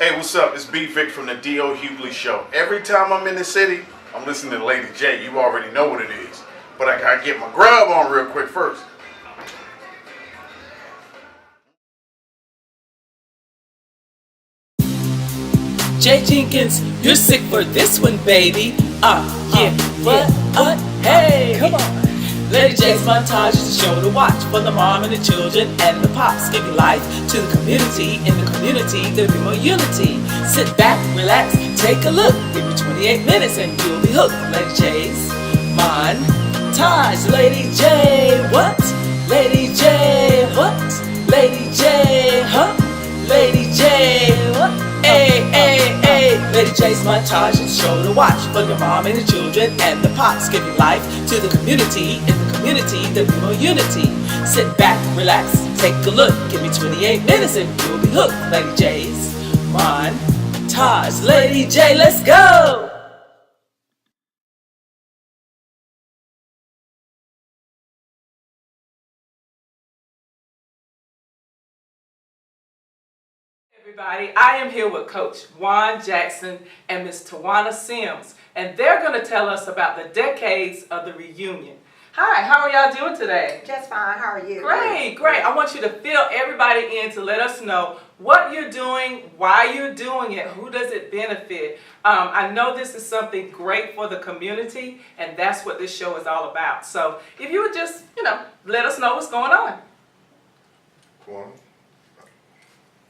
Hey, what's up? It's B Vic from the D.O. Hughley Show. Every time I'm in the city, I'm listening to Lady J. You already know what it is. But I gotta get my grub on real quick first. Jay Jenkins, you're sick for this one, baby. Hey, come on. Lady J's montage is a show to watch for the mom and the children and the pops, giving life to the community. In the community, there'll be more unity. Sit back, relax, take a look. Give me 28 minutes and you'll be hooked. Lady J's montage. Lady J, what? Lady J, what? Lady J, huh? Lady J, what? Hey, hey, hey. Lady J's montage is a show to watch for your mom and the children and the pops, giving life to the community. In the community, there'll be more unity. Sit back, relax, take a look. Give me 28 minutes and you'll be hooked. Lady J's montage. Lady J, let's go. Everybody, I am here with Coach Juan Jackson and Miss Tiwanna Simms, and they're going to tell us about the decades of the reunion. Hi, how are y'all doing today? Just fine. How are you? Great, great. I want you to fill everybody in to let us know what you're doing, why you're doing it, who does it benefit. I know this is something great for the community, and that's what this show is all about. So if you would just, let us know what's going on. Juan?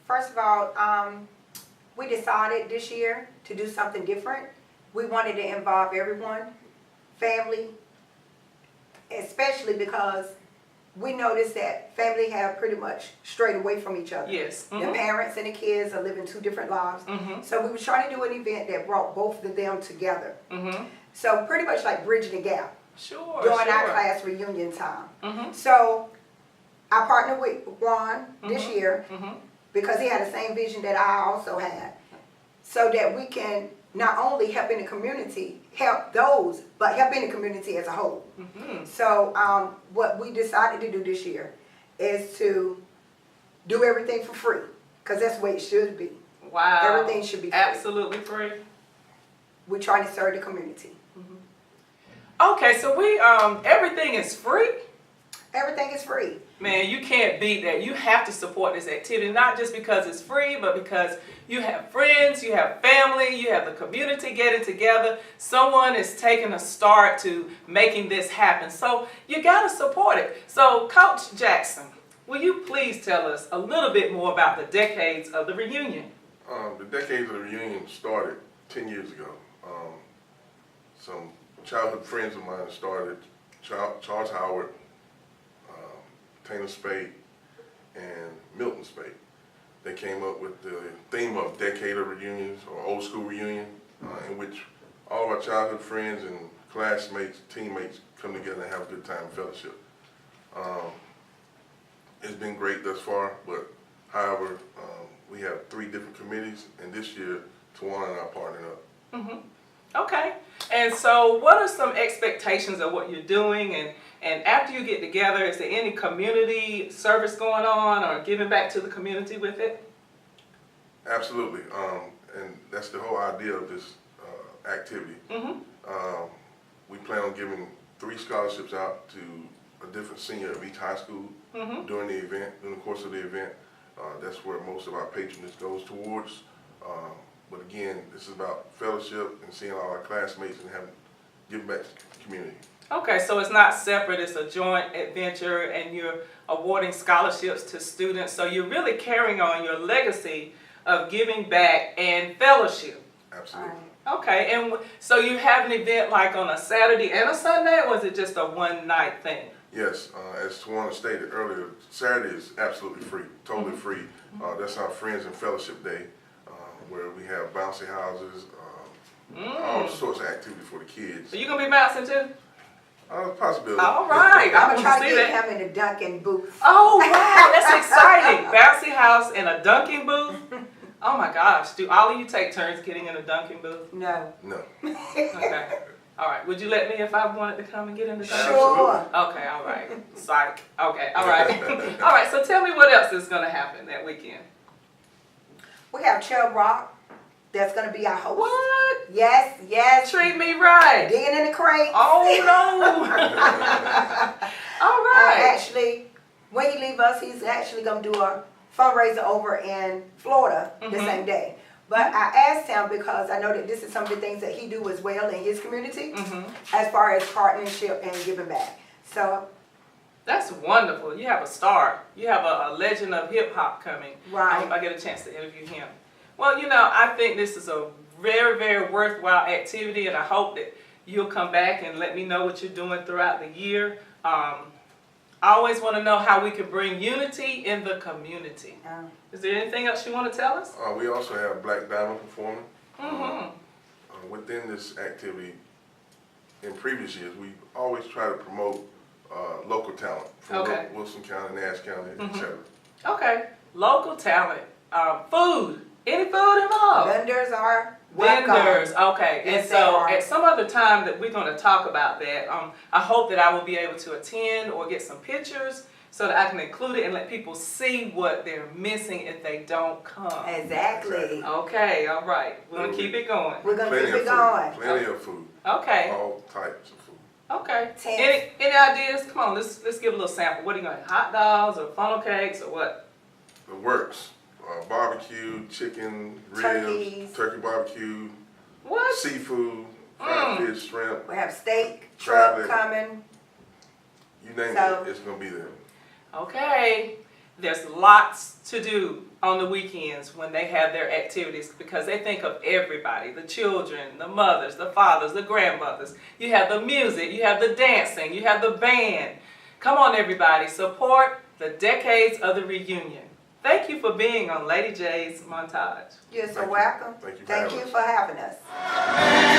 First of all, we decided this year to do something different. We wanted to involve everyone, family, especially because we noticed that family have pretty much strayed away from each other. Yes. The parents and the kids are living two different lives. So we were trying to do an event that brought both of them together. So pretty much like bridging the gap. Sure. During our class reunion time. So I partnered with Juan this year. Because he had the same vision that I also had, so that we can not only help in the community, help those, but help in the community as a whole. So what we decided to do this year is to do everything for free, because that's the way it should be. Wow. Everything should be free. Absolutely free. We're trying to serve the community. Okay, so we everything is free. Everything is free. Man, you can't beat that. You have to support this activity, not just because it's free, but because you have friends, you have family, you have the community getting together. Someone is taking a start to making this happen. So you got to support it. So Coach Jackson, will you please tell us a little bit more about the decades of the reunion? The decades of the reunion started 10 years ago. Some childhood friends of mine started, Charles Howard, Taylor Spade, and Milton Spade. They came up with the theme of Decade of Reunions, or Old School Reunion, in which all of our childhood friends and classmates, teammates come together and have a good time and fellowship. It's been great thus far, but however, we have 3 different committees, and this year, Tiwanna and I partnered up. Okay, and so what are some expectations of what you're doing, and after you get together, is there any community service going on or giving back to the community with it? Absolutely, and that's the whole idea of this activity. We plan on giving 3 scholarships out to a different senior of each high school during the event, during the course of the event. That's where most of our patronage goes towards. But again, this is about fellowship and seeing all our classmates and giving back to the community. Okay, so it's not separate, it's a joint adventure, and you're awarding scholarships to students, so you're really carrying on your legacy of giving back and fellowship. Absolutely. Okay, and so you have an event like on a Saturday and a Sunday, or is it just a one-night thing? Yes, as Tiwanna stated earlier, Saturday is absolutely free, totally free. That's our Friends and Fellowship Day, where we have bouncy houses, all sorts of activity for the kids. So you gonna be bouncing too? Possibility. All right, I'm I going to try want to to see get that. him in the Dunkin' booth. Oh wow, that's exciting! Bouncy house and a Dunkin' booth. Oh my gosh, do all of you take turns getting in a Dunkin' booth? No. No. Okay. All right. Would you let me if I wanted to come and get in the Dunkin'? Sure. Okay. All right. Psych. Okay. All right. All right. So tell me what else is going to happen that weekend. We have Chubb Rock. That's gonna be our host. What? Yes, yes. Treat me right. Digging in the crates. Oh no. All right. Actually, when he leave us, he's actually gonna do a fundraiser over in Florida the same day. But I asked him because I know that this is some of the things that he do as well in his community, as far as partnership and giving back. So That's wonderful. You have a star. You have a legend of hip hop coming. Right. I hope I get a chance to interview him. Well, you know, I think this is a very, very worthwhile activity, and I hope that you'll come back and let me know what you're doing throughout the year. I always want to know how we can bring unity in the community. Is there anything else you want to tell us? We also have Black Diamond performing. Within this activity, in previous years, we always try to promote local talent from Wilson County, Nash County, etc. Okay, local talent, food. Any food involved? vendors are welcome. Vendors, okay. Yes, And they so are. at some other time that we're going to talk about that, I hope that I will be able to attend or get some pictures so that I can include it and let people see what they're missing if they don't come. Exactly. Okay, all right. We're going to keep it going. We're gonna Plenty keep of it food. going. Plenty of food. Okay, All types of food. okay. Ten. Any ideas? Come on, let's give a little sample. What are you going to, hot dogs or funnel cakes or what? The works. Barbecue, chicken, ribs, Turkeys. turkey barbecue, What? seafood, fried fish, shrimp, We have steak, Crab truck leg. coming. you name So- it, it's gonna be there. Okay, there's lots to do on the weekends when they have their activities because they think of everybody, the children, the mothers, the fathers, the grandmothers. You have the music, you have the dancing, you have the band. Come on everybody, support the decades of the reunion. Thank you for being on Lady J's Montage. You're so Thank you. welcome. Thank you for Thank having you us. for having us.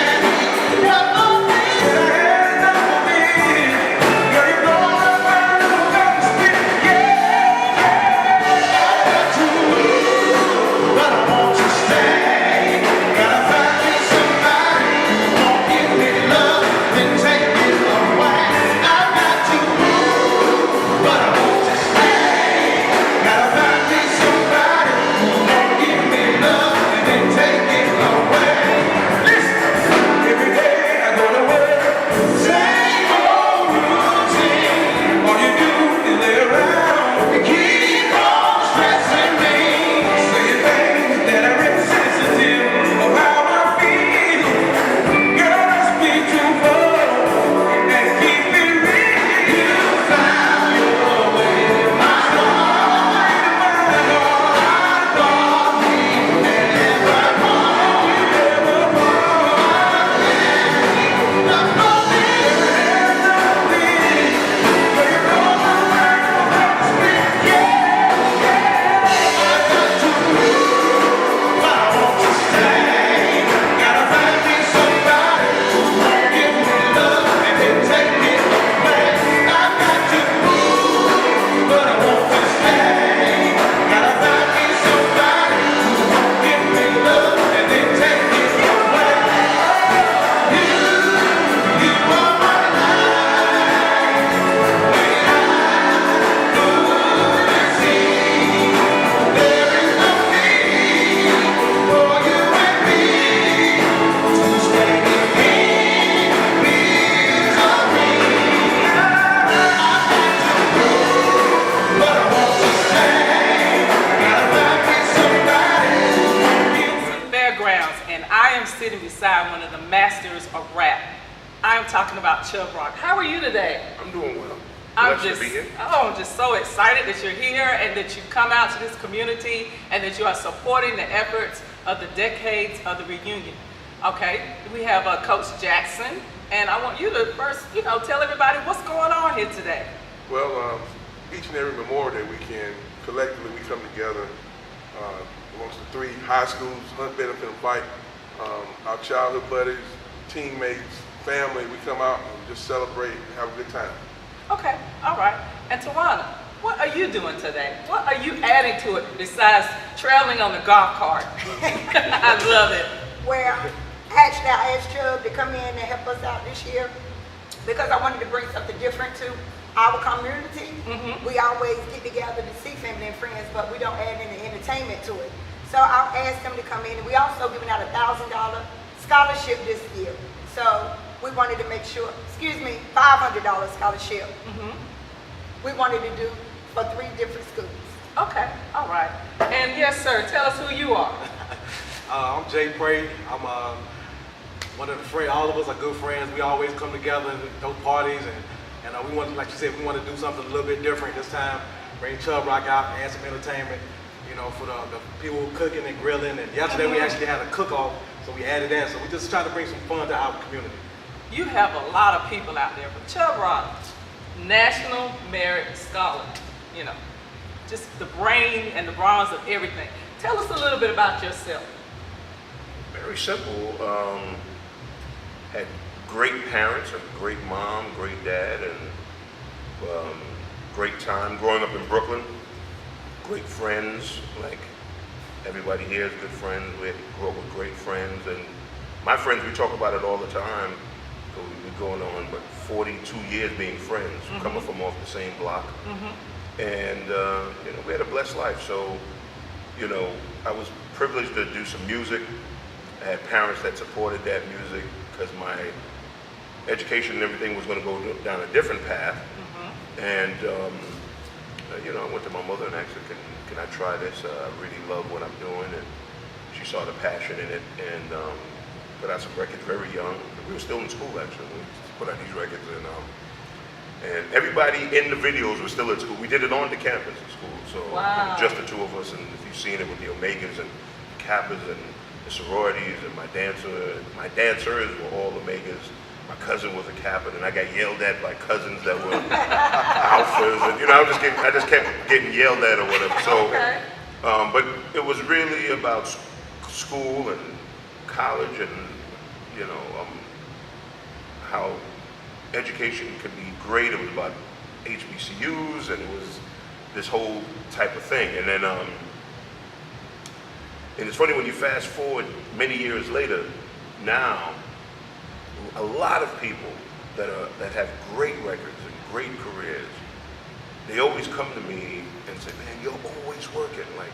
Sitting beside one of the masters of rap. I'm talking about Chubb Rock. How are you today? I'm doing well. I'm Blessed to be here. I'm just so excited that you're here and that you've come out to this community and that you are supporting the efforts of the decades of the reunion. Okay, we have Coach Jackson, and I want you to first, tell everybody what's going on here today. Well, each and every Memorial Day weekend, collectively we come together amongst the three high schools, Hunt, Benefit, and Fight. Our childhood buddies, teammates, family, we come out and just celebrate and have a good time. Okay, all right. And Tiwanna, what are you doing today? What are you adding to it besides traveling on the golf cart? I love it. Well, actually I asked Chubb to come in and help us out this year because I wanted to bring something different to our community. We always get together to see family and friends, but we don't add any entertainment to it. So I'll ask them to come in. And we also giving out a $1,000 scholarship this year. So we wanted to make sure, $500 scholarship. We wanted to do for 3 different schools. Okay, all right. And yes, sir, tell us who you are. I'm Jay Prey. I'm one of the friends. All of us are good friends. We always come together at those parties, and we want, like you said, we want to do something a little bit different this time. Bring Chubb Rock out, add some entertainment, for the people cooking and grilling. And yesterday we actually had a cook-off, so we added that. So we just trying to bring some fun to our community. You have a lot of people out there, but Chubb Rock, National Merit Scholar, just the brain and the bronze of everything. Tell us a little bit about yourself. Very simple. Had great parents, a great mom, great dad, and great time growing up in Brooklyn. Great friends, like everybody here is good friends. We grew up with great friends, and my friends, we talk about it all the time. So we've been going on, 42 years being friends, coming from off the same block. And, we had a blessed life. So, I was privileged to do some music. I had parents that supported that music because my education and everything was going to go down a different path. And, I went to my mother and asked her, can I try this? I really love what I'm doing. And she saw the passion in it and put out some records very young. We were still in school, actually. We put out these records. And everybody in the videos was still at school. We did it on the campus at school. So just the 2 of us. And if you've seen it with the Omegas and the Kappas and the sororities and my dancers were all Omegas. My cousin was a Kappa, and I got yelled at by cousins that were alphas, and I just kept getting yelled at or whatever. So, but it was really about school and college, and how education could be great. It was about HBCUs, and it was this whole type of thing. And then, and it's funny when you fast forward many years later. Now, a lot of people that have great records and great careers, they always come to me and say, "Man, you're always working." Like,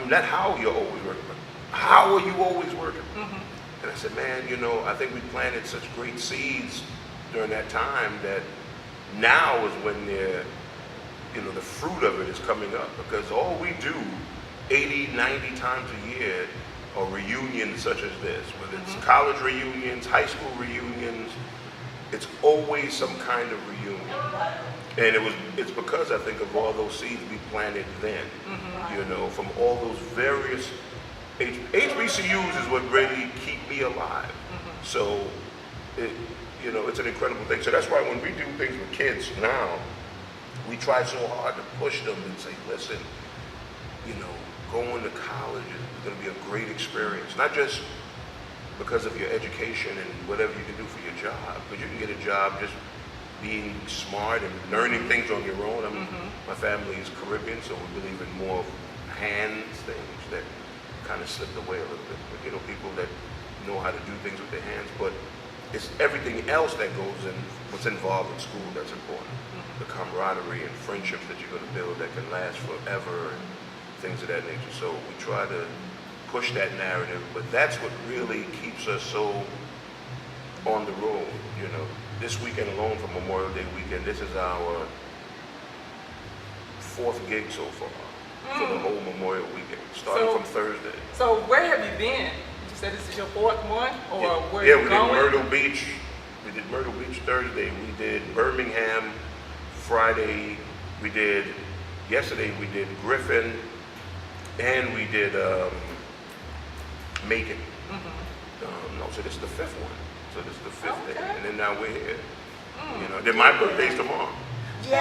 not how you're always working, but how are you always working? And I said, "Man, I think we planted such great seeds during that time that now is when the fruit of it is coming up, because all we do 80, 90 times a year or reunions such as this, whether it's college reunions, high school reunions, it's always some kind of reunion. And it's because I think of all those seeds we planted then, from all those various, HBCUs is what really keep me alive. So, it's an incredible thing. So that's why when we do things with kids now, we try so hard to push them and say, listen, going to college is going to be a great experience, not just because of your education and whatever you can do for your job, but you can get a job just being smart and learning things on your own. My family is Caribbean, so we believe in more hands things that kind of slipped away a little bit. But, people that know how to do things with their hands, but it's everything else that goes in, what's involved in school that's important. The camaraderie and friendships that you're going to build that can last forever, and things of that nature. So we try to push that narrative, but that's what really keeps us so on the road. This weekend alone, for Memorial Day weekend, this is our 4th gig so far for the whole Memorial weekend, starting from Thursday. So where have you been? You said this is your 4th one, or where you you going? Yeah, we did Myrtle Beach. We did Myrtle Beach Thursday. We did Birmingham Friday. Yesterday we did Griffin, and we did Macon. So this is the 5th one. So this is the 5th day, and then now we're here. Then my birthday's tomorrow. Yay!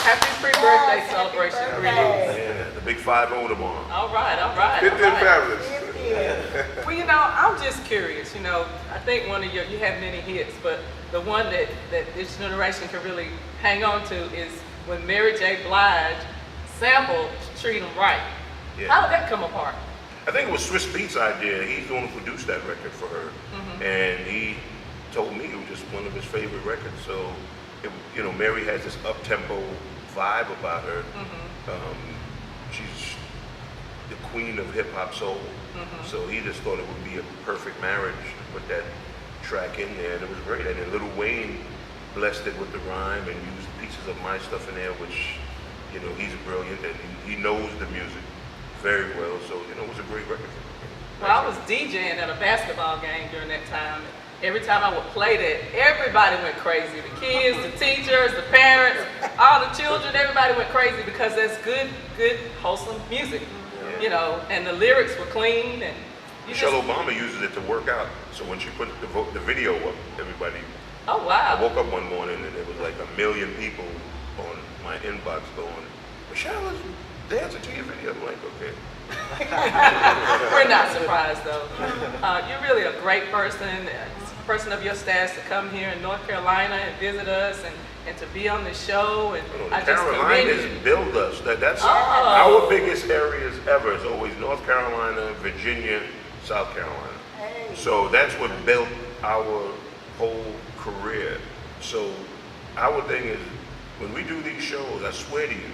Happy pre-birthday celebration for you. Yeah, the big 5-0 tomorrow. All right. 50th fabulous. Well, I'm just curious. I think one of you have many hits, but the one that this generation can really hang on to is when Mary J. Blige sampled "Treat 'Em Right." Yeah. How did that come apart? I think it was Swiss Beats' idea. He's the one who produced that record for her, and he told me it was just one of his favorite records. So, Mary has this up-tempo vibe about her. She's the queen of hip hop soul. So he just thought it would be a perfect marriage to put that track in there, and it was great. And then Lil Wayne blessed it with the rhyme and used pieces of my stuff in there, which, you know, he's brilliant and he knows the music very well. So, you know, it was a great record. Well, I was DJing at a basketball game during that time. Every time I would play that, everybody went crazy. The kids, the teachers, the parents, all the children, everybody went crazy because that's good, wholesome music. You know, and the lyrics were clean, and Michelle Obama uses it to work out. So when she put the video up, everybody. Oh wow! I woke up one morning and there was like 1 million people on my inbox going, "Michelle is dancing to your video." I'm like, okay. We're not surprised though. You're really a great person of your status to come here in North Carolina and visit us and to be on the show. And I just commend you. Carolina's build us. That's our biggest areas ever. Is always North Carolina, Virginia, South Carolina. Hey. So that's what built our whole career. So our thing is, when we do these shows, I swear to you,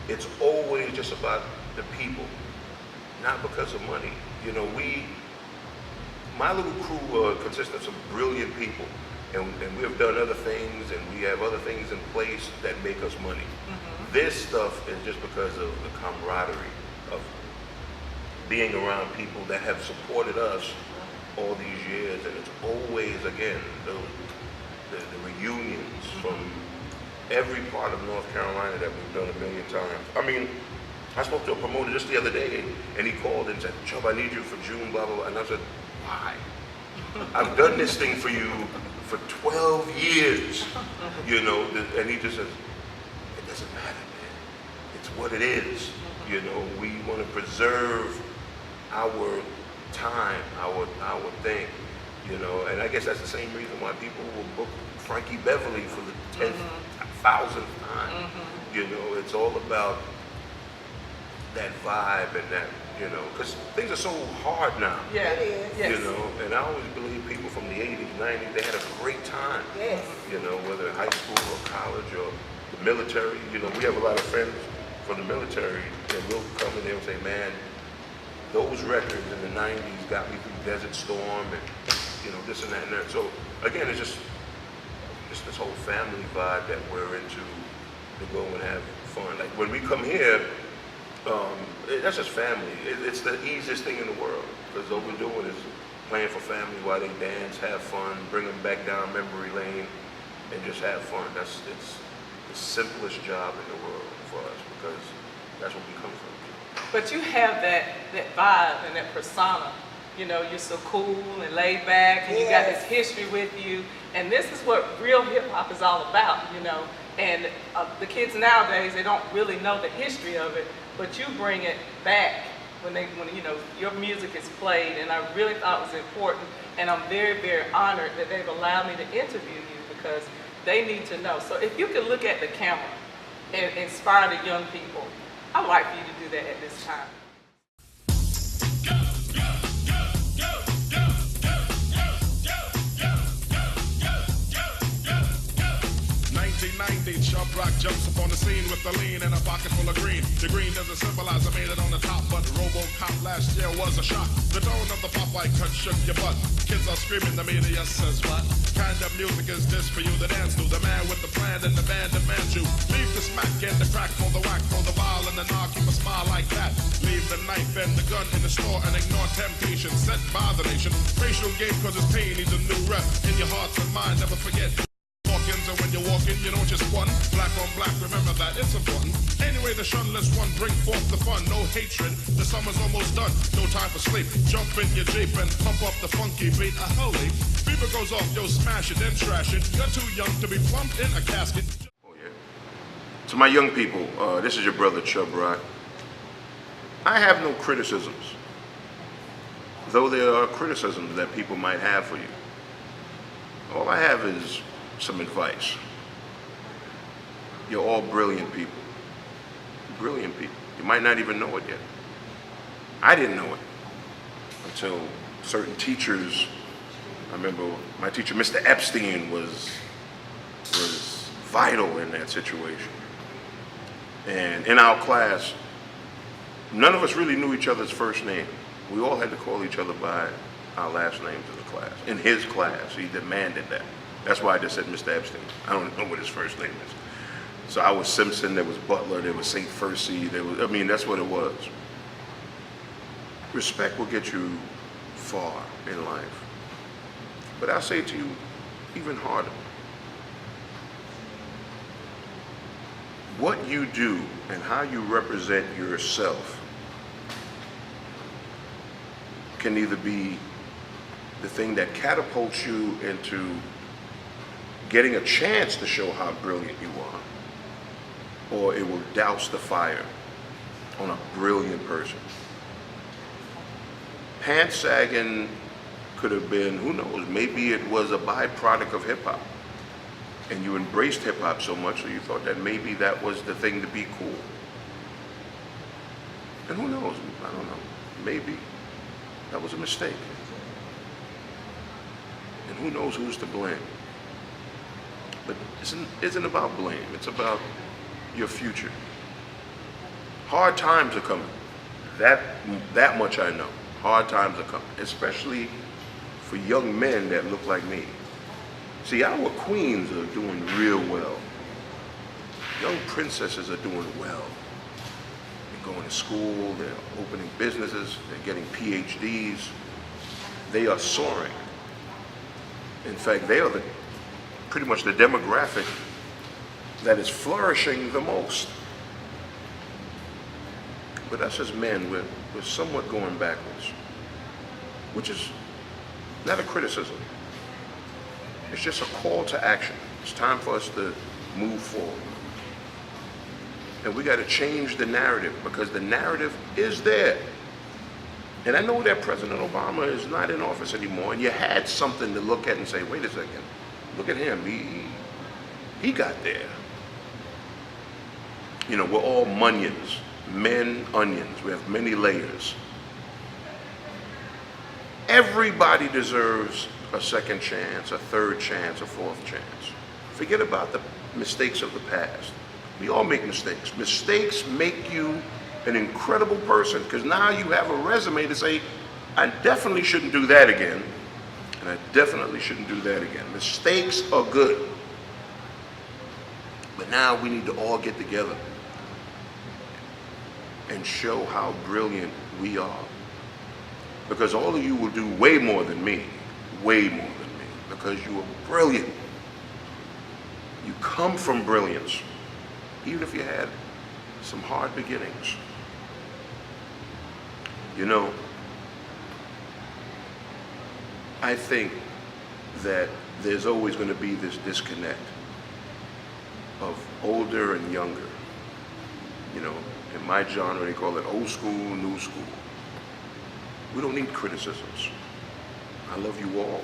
it's always just about the people, not because of money. You know, my little crew consists of some brilliant people, and we have done other things, and we have other things in place that make us money. This stuff is just because of the camaraderie of being around people that have supported us all these years, and it's always, again, the reunions from every part of North Carolina that we've done 1 million times. I mean, I spoke to a promoter just the other day, and he called and said, "Chubb, I need you for June, blah, blah, blah." And I said, "Why? I've done this thing for you for 12 years, you know," and he just says, "It doesn't matter, man. It's what it is. You know, we want to preserve our time, our thing, you know." And I guess that's the same reason why people will book Frankie Beverly for the 10,000th time. You know, it's all about that vibe and that, you know, because things are so hard now. Yeah, It is. yes. You know, and I always believe people from the 80s, 90s, they had a great time. Yes. You know, whether high school or college or the military. You know, we have a lot of friends from the military that will come in there and say, "Man, those records in the 90s got me through Desert Storm," and, you know, this and that and that. So, again, it's just this whole family vibe that we're into, to go and have fun. Like, when we come here, that's just family. It's the easiest thing in the world, because all we're doing is playing for family while they dance, have fun, bring them back down memory lane, and just have fun. It's the simplest job in the world for us, because that's what we come from. But you have that vibe and that persona. You know, you're so cool and laid back, and you got this history with you. And this is what real hip hop is all about, you know. And the kids nowadays, they don't really know the history of it, but you bring it back when you know, your music is played. And I really thought it was important. And I'm very, very honored that they've allowed me to interview you, because they need to know. So if you could look at the camera and inspire the young people, I'd like for you to do that at this time. 1990, Chubb Rock jumps up on the scene with the lean and a pocket full of green. The green doesn't symbolize I made it on the top, but RoboCop last year was a shock. The tone of the Popeye cut shook your butt. Kids are screaming, the media says what? Kind of music is this for you to dance to? The man with the plan and the band demands you. Leave the smack and the crack for the whack, for the ball and the knock, keep a smile like that. Leave the knife and the gun in the store and ignore temptation sent by the nation. Racial game cause it's pain needs a new rep in your hearts and mind, never forget. And when you're walking, you don't just one. Black on black, remember that, it's important. Anyway, the shunless one, bring forth the fun. No hatred, the summer's almost done. No time for sleep. Jump in your Jeep and pump up the funky beat. Holy, fever goes off, yo, smash it, then trash it. You're too young to be plumped in a casket. Oh, yeah. To my young people, this is your brother Chubb Rock. I have no criticisms, though there are criticisms that people might have for you. All I have is some advice. You're all brilliant people. Brilliant people. You might not even know it yet. I didn't know it until certain teachers. I remember my teacher, Mr. Epstein, was vital in that situation. And in our class, none of us really knew each other's first name. We all had to call each other by our last names in the class. In his class, he demanded that. That's why I just said Mr. Epstein. I don't know what his first name is. So I was Simpson, there was Butler, there was St. Fursey, that's what it was. Respect will get you far in life. But I'll say to you, even harder. What you do and how you represent yourself can either be the thing that catapults you into getting a chance to show how brilliant you are, or it will douse the fire on a brilliant person. Pants sagging could have been, who knows, maybe it was a byproduct of hip hop. And you embraced hip hop so much that you thought that maybe that was the thing to be cool. And who knows, I don't know, maybe that was a mistake. And who knows who's to blame. But it isn't about blame, it's about your future. Hard times are coming. That much I know. Hard times are coming, especially for young men that look like me. See, our queens are doing real well. Young princesses are doing well. They're going to school, they're opening businesses, they're getting PhDs. They are soaring. In fact, they are pretty much the demographic that is flourishing the most. But us as men, we're somewhat going backwards, which is not a criticism. It's just a call to action. It's time for us to move forward. And we got to change the narrative, because the narrative is there. And I know that President Obama is not in office anymore, and you had something to look at and say, wait a second, look at him, he got there. You know, we're all munions, men onions, we have many layers. Everybody deserves a second chance, a third chance, a fourth chance. Forget about the mistakes of the past. We all make mistakes. Mistakes make you an incredible person, because now you have a resume to say, I definitely shouldn't do that again, and I definitely shouldn't do that again. Mistakes are good. But now we need to all get together and show how brilliant we are. Because all of you will do way more than me, because you are brilliant. You come from brilliance, even if you had some hard beginnings. You know, I think that there's always going to be this disconnect of older and younger. You know, in my genre, they call it old school, new school. We don't need criticisms. I love you all.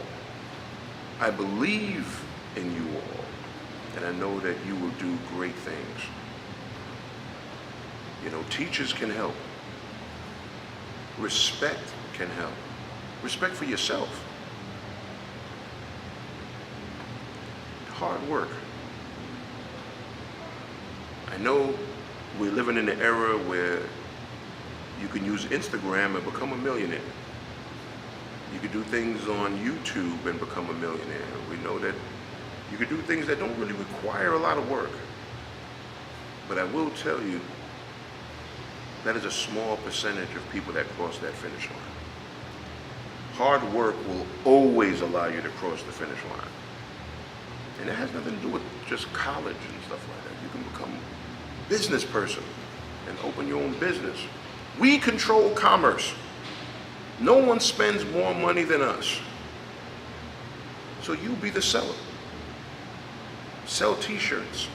I believe in you all, and I know that you will do great things. You know, teachers can help. Respect can help. Respect for yourself. Hard work. I know we're living in an era where you can use Instagram and become a millionaire. You can do things on YouTube and become a millionaire. We know that you can do things that don't really require a lot of work. But I will tell you, that is a small percentage of people that cross that finish line. Hard work will always allow you to cross the finish line. And it has nothing to do with just college and stuff like that. You can become a business person and open your own business. We control commerce. No one spends more money than us. So you be the seller. Sell t-shirts.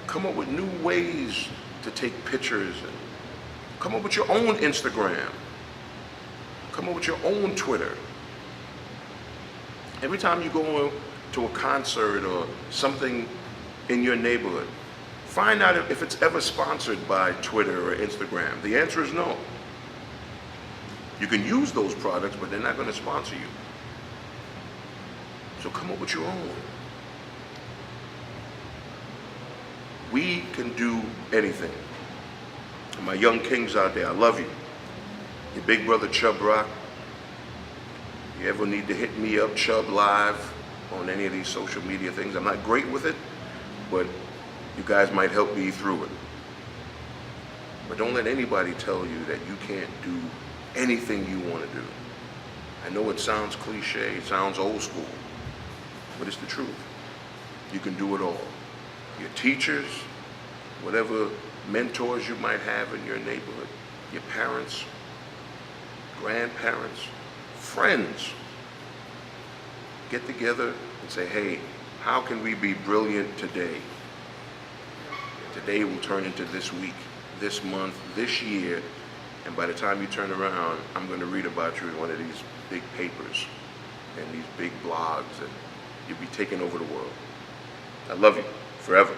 Come up with new ways to take pictures. And come up with your own Instagram. Come up with your own Twitter. Every time you go to a concert or something in your neighborhood, find out if it's ever sponsored by Twitter or Instagram. The answer is no. You can use those products, but they're not going to sponsor you. So come up with your own. We can do anything. And my young kings out there, I love you. Your big brother Chubb Rock. You ever need to hit me up, Chubb Live, on any of these social media things. I'm not great with it, but you guys might help me through it. But don't let anybody tell you that you can't do anything you want to do. I know it sounds cliche, it sounds old school, but it's the truth. You can do it all. Your teachers, whatever mentors you might have in your neighborhood, your parents, grandparents, friends, get together and say, hey, how can we be brilliant today? Today will turn into this week, this month, this year, and by the time you turn around, I'm going to read about you in one of these big papers and these big blogs, and you'll be taking over the world. I love you forever.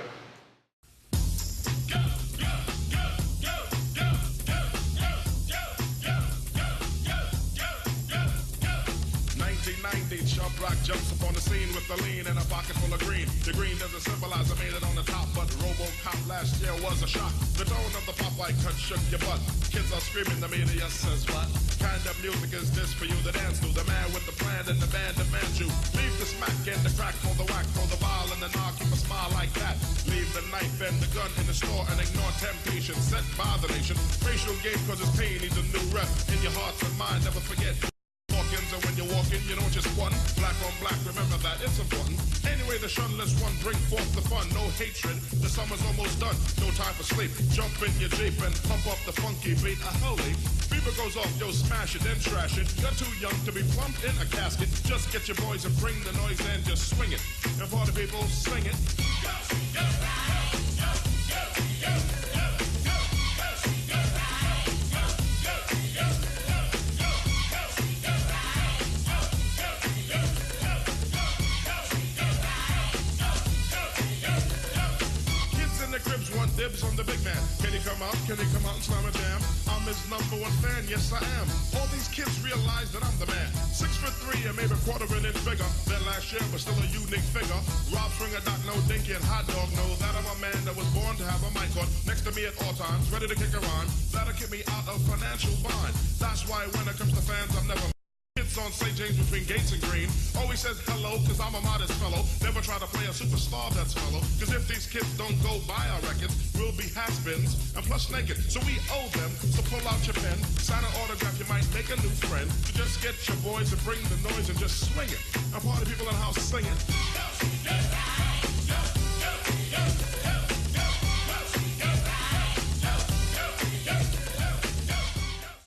Chubb Rock jumps upon the scene with the lean and a pocket full of green. The green doesn't symbolize I made it on the top, but RoboCop last year was a shock. The tone of the Popeye cut shook your butt. Kids are screaming, the media says what? Kind of music is this for you to dance to? The man with the plan and the band demands you. Leave the smack and the crack for the whack, for the vial and the knock, keep a smile like that. Leave the knife and the gun in the store and ignore temptation set by the nation. Racial game cause it's pain needs a new rep. In your hearts and mind, never forget. And when you're walking, you don't just one. Black on black, remember that, it's important. Anyway, the shunless one, bring forth the fun. No hatred, the summer's almost done. No time for sleep. Jump in your Jeep and pump up the funky beat. Holy, fever goes off, yo, smash it, then trash it. You're too young to be plumped in a casket. Just get your boys and bring the noise and just swing it. And for the people, sing it. Go, go, go, go, go, go. Dibs on the big man. Can he come out? Can he come out and slam a jam? I'm his number one fan, yes I am. All these kids realize that I'm the man. 6'3" and maybe a quarter an inch bigger than last year, but still a unique figure. Rob Stringer, Doc, no dinky, and hot dog know that I'm a man that was born to have a mic on next to me at all times, ready to kick around. That'll keep me out of financial bind. That's why when it comes to fans, I'm never. It's on St. James between Gates and Green. Always says hello, cause I'm a modest fellow. Never try to play a superstar that's mellow. Cause if these kids don't go buy our records, we'll be has-beens and plus naked. So we owe them, so pull out your pen. Sign an autograph, you might make a new friend. So just get your boys and bring the noise and just swing it. And party people in the house sing it.